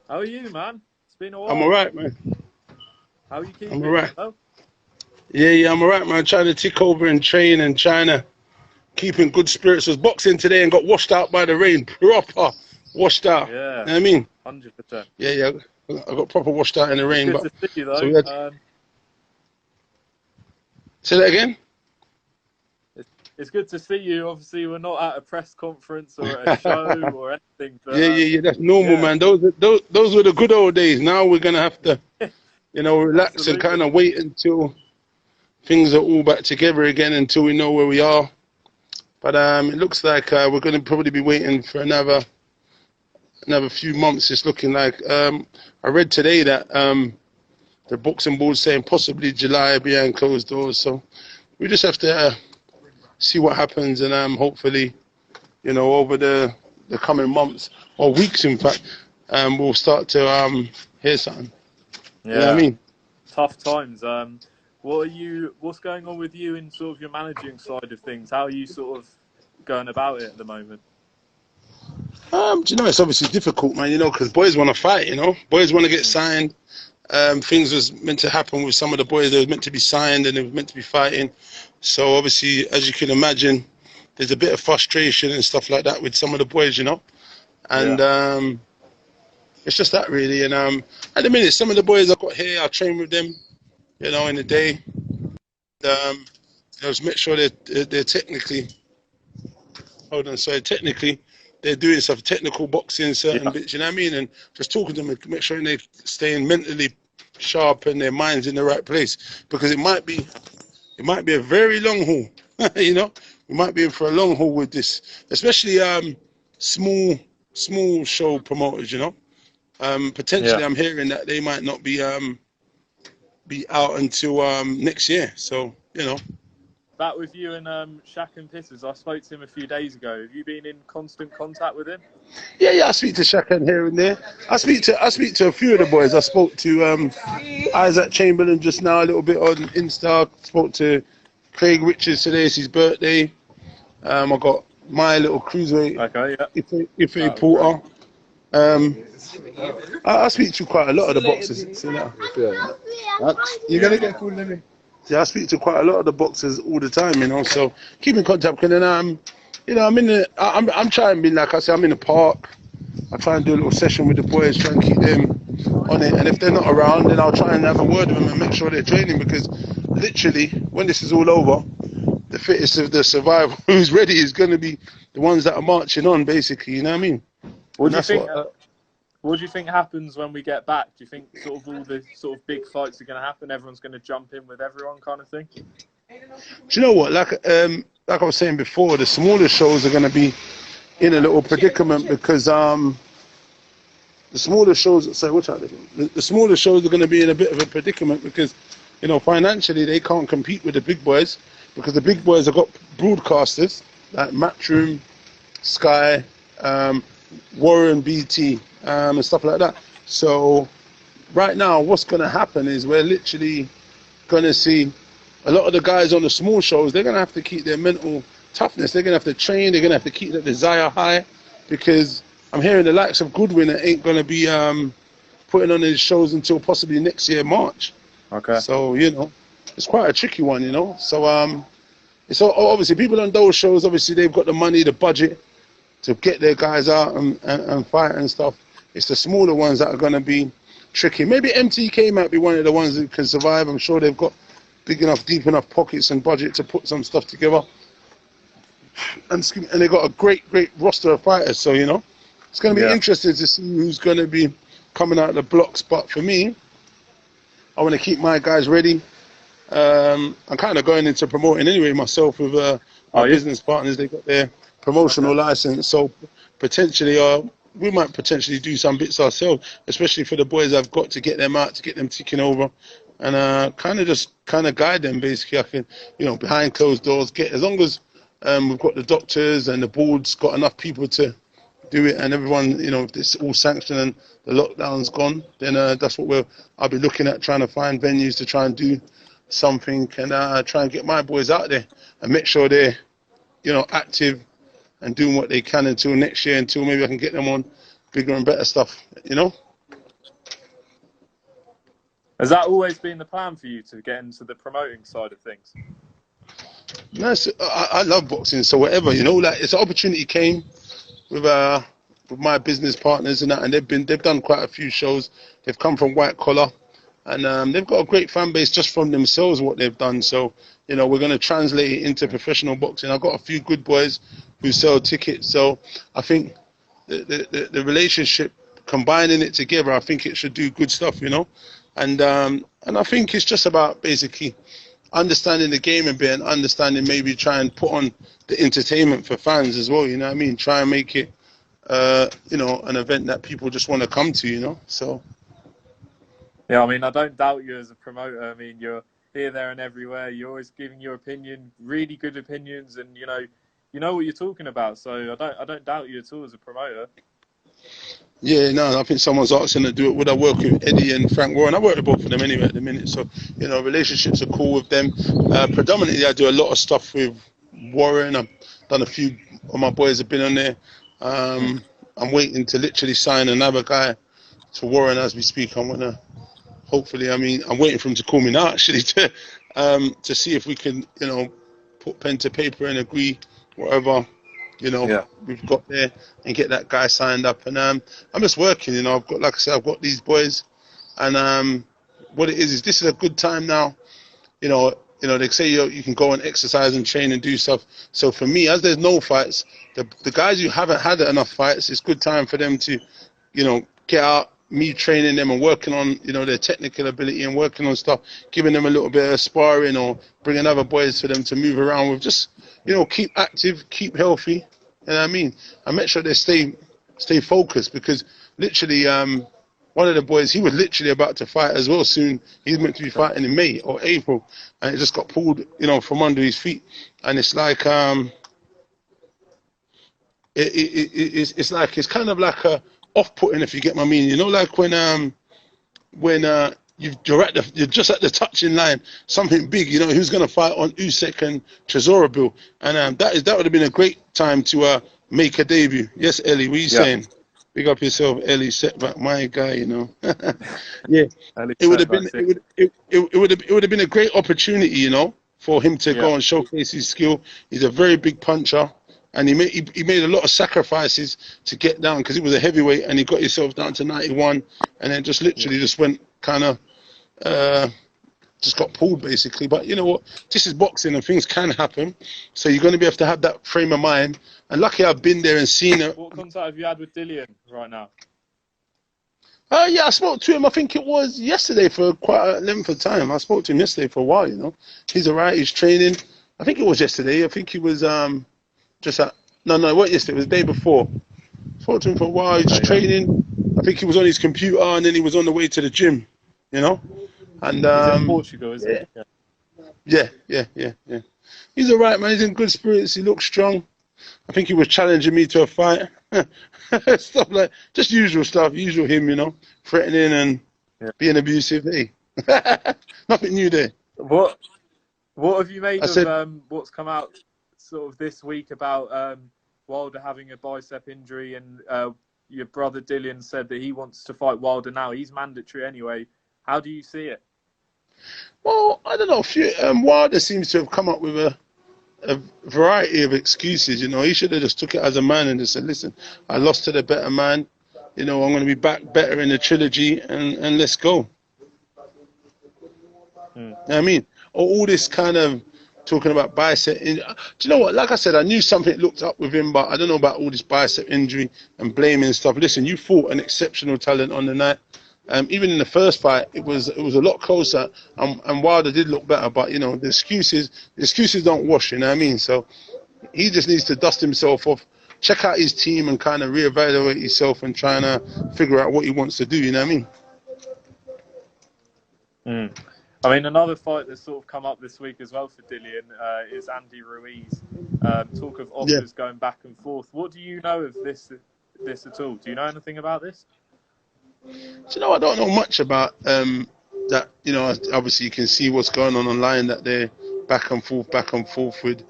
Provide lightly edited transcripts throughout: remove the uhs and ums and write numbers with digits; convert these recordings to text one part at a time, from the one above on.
How are you, man? It's been a I'm while. alright, man. How are you I'm keeping? You alright. well? Yeah, I'm alright, man. Trying to tick over and train and trying to keep in good spirits. Was boxing today and got washed out by the rain. Proper washed out. Yeah, You know what I mean? 100%. Yeah. I got proper washed out in the It's rain, good but to see you, so though. we had. Say that again? It's good to see you. Obviously, we're not at a press conference or at a show or anything, but Yeah. That's normal, yeah, man. Those were the good old days. Now we're gonna have to, relax and absolutely. kind of wait until things are all back together again until we know where we are. But it looks like we're gonna probably be waiting for another few months. It's looking like. I read today that the boxing board saying possibly July behind closed doors. So we just have to see what happens, and hopefully, over the coming months or weeks, in fact, we'll start to hear something. You know what I Yeah, mean? tough times. What's going on with you in sort of your managing side of things? How are you sort of going about it at the moment? It's obviously difficult, man. Because boys want to fight. Boys want to get Mm. signed. Things was meant to happen with some of the boys. They were meant to be signed and they were meant to be fighting. So obviously, as you can imagine, there's a bit of frustration and stuff like that with some of the boys. And Yeah, it's just that really. And at the minute, some of the boys I've got here, I train with them, in the day. Just make sure they're technically. Hold on, sorry, technically. They're doing stuff, technical boxing, certain yeah, bits, you know what I mean? And just talking to them and make sure they're staying mentally sharp and their minds in the right place. Because it might be a very long haul. We might be in for a long haul with this, especially small small show promoters. yeah. Potentially, I'm hearing that they might not be out until next year. So Back with you and Shaq and Pitters. I spoke to him a few days ago. Have you been in constant contact with him? yeah. I speak to Shaq here and there. I speak to a few of the boys. I spoke to Isaac Chamberlain just now a little bit on Insta. Spoke to Craig Richards today. It's his birthday. I got my little cruiserweight Okay, yeah. Ife That was great. Porter. Um, I speak to quite a lot of the boxers. You're gonna get food, Lemmy. Yeah, I speak to quite a lot of the boxers all the time. So keep in contact. And then I'm in the. I'm trying to be like I say. I'm in the park. I try and do a little session with the boys, try and keep them on it. And if they're not around, then I'll try and have a word with them and make sure they're training. Because literally, when this is all over, the fittest of the survivor who's ready is going to be the ones that are marching on, basically. You know what I mean? What And do you that's think? what. What do you think happens when we get back? Do you think sort of all the sort of big fights are going to happen? Everyone's going to jump in with everyone, kind of thing. Do you know what? Like I was saying before, the smaller shows are going to be in a little predicament because the smaller shows. Sorry, watch out. The smaller shows are going to be in a bit of a predicament because financially they can't compete with the big boys because the big boys have got broadcasters like Matchroom, Sky, Warren, BT, and stuff like that. So right now, what's going to happen is we're literally going to see a lot of the guys on the small shows. They're going to have to keep their mental toughness. They're going to have to train. They're going to have to keep that desire high because I'm hearing the likes of Goodwin ain't going to be putting on his shows until possibly next year, March. Okay. So, it's quite a tricky one. So, it's obviously people on those shows, obviously they've got the money, the budget to get their guys out and fight and stuff. It's the smaller ones that are going to be tricky. Maybe MTK might be one of the ones that can survive. I'm sure they've got big enough, deep enough pockets and budget to put some stuff together. And they've got a great roster of fighters. So, it's going to be Yeah. interesting to see who's going to be coming out of the blocks. But for me, I want to keep my guys ready. I'm kind of going into promoting anyway myself with Oh my yeah. business partners. They got their promotional Okay. license, so potentially, we might potentially do some bits ourselves, especially for the boys I've got to get them out, to get them ticking over, and kind of guide them basically. I can, behind closed doors, get as long as we've got the doctors and the board's got enough people to do it, and everyone, it's all sanctioned and the lockdown's gone, then that's what I'll be looking at, trying to find venues to try and do something and try and get my boys out there and make sure they're, active and doing what they can until next year, until maybe I can get them on bigger and better stuff. Has that always been the plan for you to get into the promoting side of things? No, I love boxing, so whatever, like it's an opportunity came with my business partners and that, and they've done quite a few shows. They've come from white collar, and they've got a great fan base just from themselves what they've done. So we're going to translate it into professional boxing. I've got a few good boys who sell tickets, so I think the relationship, combining it together, I think it should do good stuff, and I think it's just about basically understanding the game a bit and understanding, maybe try and put on the entertainment for fans as well, try and make it an event that people just want to come to, so yeah, I mean, I don't doubt you as a promoter. I mean, you're here, there and everywhere. You're always giving your opinion, really good opinions, and you know what you're talking about, so I don't doubt you at all as a promoter. Yeah, no, I think someone's asking to do it. Would I work with Eddie and Frank Warren? I work with both of them anyway at the minute, so relationships are cool with them. Predominantly, I do a lot of stuff with Warren. I've done a few of my boys have been on there. I'm waiting to literally sign another guy to Warren as we speak. I'm waiting for him to call me now actually to see if we can put pen to paper and agree whatever we've got there and get that guy signed up. And I'm just working, I've got, like I said, I've got these boys, and what it is this is a good time now. They say you can go and exercise and train and do stuff. So for me, as there's no fights, the guys who haven't had enough fights, it's good time for them to get out, me training them and working on their technical ability and working on stuff, giving them a little bit of sparring or bringing other boys for them to move around with. Just keep active, keep healthy, and make sure they stay focused, because literally one of the boys, he was literally about to fight as well soon. He's meant to be fighting in May or April, and it just got pulled from under his feet. And it's like it's kind of like a off-putting, if you get my meaning. Like when you're just at the touching line, something big, who's going to fight on Usyk and Chisora, and that would have been a great time to make a debut. Yes, Ellie, what are you saying? Big up yourself, Ellie. Setback, my guy. Yeah, it would have been a great opportunity, for him to go and showcase his skill. He's a very big puncher, and he made a lot of sacrifices to get down, because he was a heavyweight, and he got himself down to 91, and then just literally just went kind of just got pulled basically. But you know what? This is boxing, and things can happen. So you're going to be able to have that frame of mind. And lucky I've been there and seen it. What contact have you had with Dillian right now? Yeah, I spoke to him. I think it was yesterday for quite a length of time. I spoke to him yesterday for a while. He's alright. He's training. I think it was yesterday. I think he was just at. No, it wasn't yesterday. It was the day before. Spoke to him for a while. He's just training. I think he was on his computer, and then he was on the way to the gym. And he's in Portugal, isn't he? Yeah. He's alright, man. He's in good spirits. He looks strong. I think he was challenging me to a fight. Stuff like just usual stuff, usual him, threatening and being abusive. Hey, nothing new there. What have you made of what's come out sort of this week about Wilder having a bicep injury, and your brother Dillian said that he wants to fight Wilder now? He's mandatory anyway. How do you see it? Well, I don't know. Wilder seems to have come up with a variety of excuses. He should have just took it as a man and just said, listen, I lost to the better man. I'm going to be back better in the trilogy, and let's go. All this kind of talking about bicep injury. Do you know what? Like I said, I knew something looked up with him, but I don't know about all this bicep injury and blaming and stuff. Listen, you fought an exceptional talent on the night. Even in the first fight, it was a lot closer, and Wilder did look better. But the excuses don't wash. So he just needs to dust himself off, check out his team, and kind of reevaluate himself and trying to figure out what he wants to do. Another fight that's sort of come up this week as well for Dillian is Andy Ruiz. Talk of offers going back and forth. What do you know of this at all? Do you know anything about this? I don't know much about that. Obviously you can see what's going on online, that they're back and forth with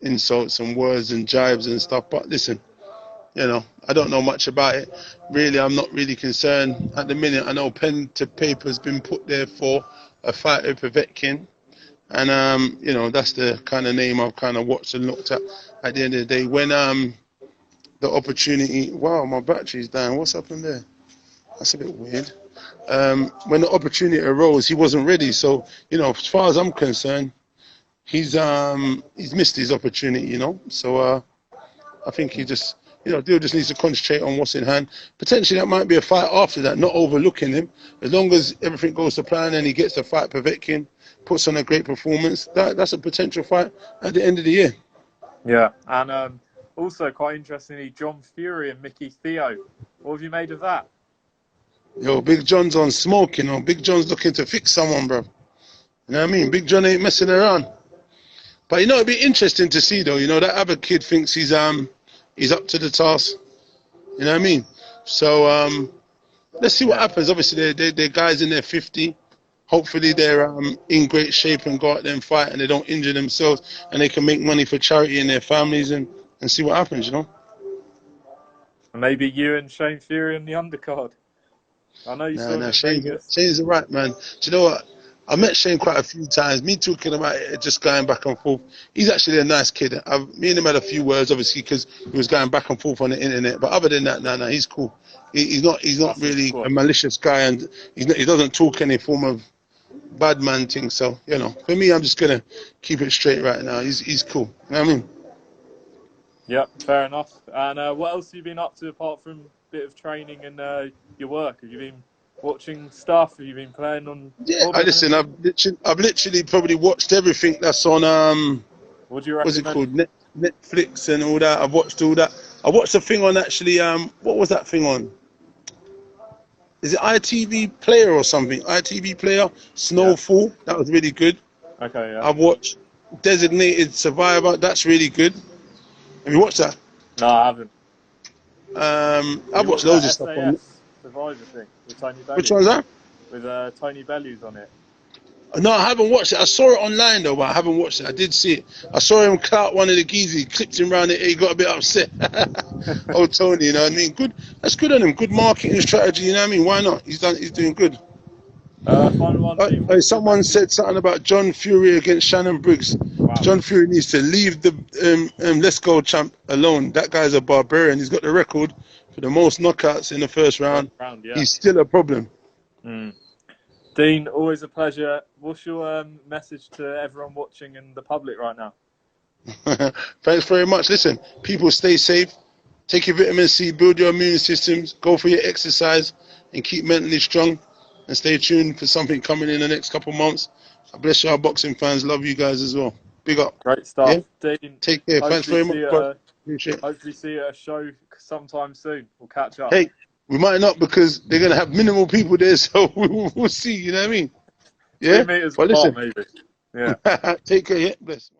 insults and words and jibes and stuff. But listen, You know, I don't know much about it. Really, I'm not really concerned at the minute. I know pen to paper has been put there for a fight with Povetkin. And, you know, that's the kind of name I've kind of watched and looked at the end of the day. When the opportunity... Wow, my battery's down. What's happened there? That's a bit weird. When the opportunity arose, he wasn't ready. So, you know, as far as I'm concerned, he's missed his opportunity, you know. So I think he just... You know, Dio just needs to concentrate on what's in hand. Potentially that might be a fight after that, not overlooking him. As long as everything goes to plan and he gets to fight Povetkin, puts on a great performance, that's a potential fight at the end of the year. Yeah, and also quite interestingly, John Fury and Mickey Theo. What have you made of that? Yo, Big John's on smoke, you know. Big John's looking to fix someone, bro. You know what I mean? Big John ain't messing around. But, you know, it'd be interesting to see, though. You know, that other kid thinks he's up to the task. You know what I mean? So let's see what happens. Obviously, they're guys in their 50. Hopefully, they're in great shape and go out there and fight and they don't injure themselves and they can make money for charity and their families and see what happens, you know? Maybe you and Shane Fury in the undercard. I know you saw him in Vegas. Shane's the right man. Do you know what? I met Shane quite a few times. Me talking about it, just going back and forth. He's actually a nice kid. Me and him had a few words, obviously, because he was going back and forth on the internet. But other than that, no, he's cool. He's not really a malicious guy, and he doesn't talk any form of bad man thing. So, you know, for me, I'm just gonna keep it straight right now. He's cool. You know what I mean? Yep, fair enough. And what else have you been up to apart from a bit of training and your work? Have you been watching stuff? Have you been playing on? Yeah, listen. I've literally probably watched everything that's on what do you what's it called? Netflix and all that. I've watched all that. I watched a thing on actually. What was that thing on? Is it ITV Player or something? ITV Player, Snowfall. Yeah. That was really good. Okay, yeah. I've watched Designated Survivor. That's really good. Have you watched that? No, I haven't. I've watched loads of stuff on it. Survivor thing with Tony Bellew. Which one's that? With Tony Bellew's on it. No, I haven't watched it. I saw it online though, but I haven't watched it. I did see it. I saw him clout one of the geezers. He clipped him round it. He got a bit upset. Oh, Tony, you know what I mean? Good. That's good on him. Good marketing strategy. You know what I mean? Why not? He's doing good. Final one. Someone said something about John Fury against Shannon Briggs. Wow. John Fury needs to leave the Let's Go champ alone. That guy's a barbarian. He's got the record for the most knockouts in the first round. Yeah. He's still a problem. Dean, always a pleasure. What's your message to everyone watching and the public right now? Thanks very much. Listen, people stay safe. Take your vitamin C, build your immune systems, go for your exercise, and keep mentally strong. And stay tuned for something coming in the next couple months. I bless you, our boxing fans. Love you guys as well. Big up. Great stuff. Yeah? Dean, take care. Thanks very much. Hopefully see you at a show sometime soon. We'll catch up. Hey, we might not because they're going to have minimal people there, so we'll see. You know what I mean? Yeah. 3 meters apart, maybe. Yeah. Take care. Yeah. Bless.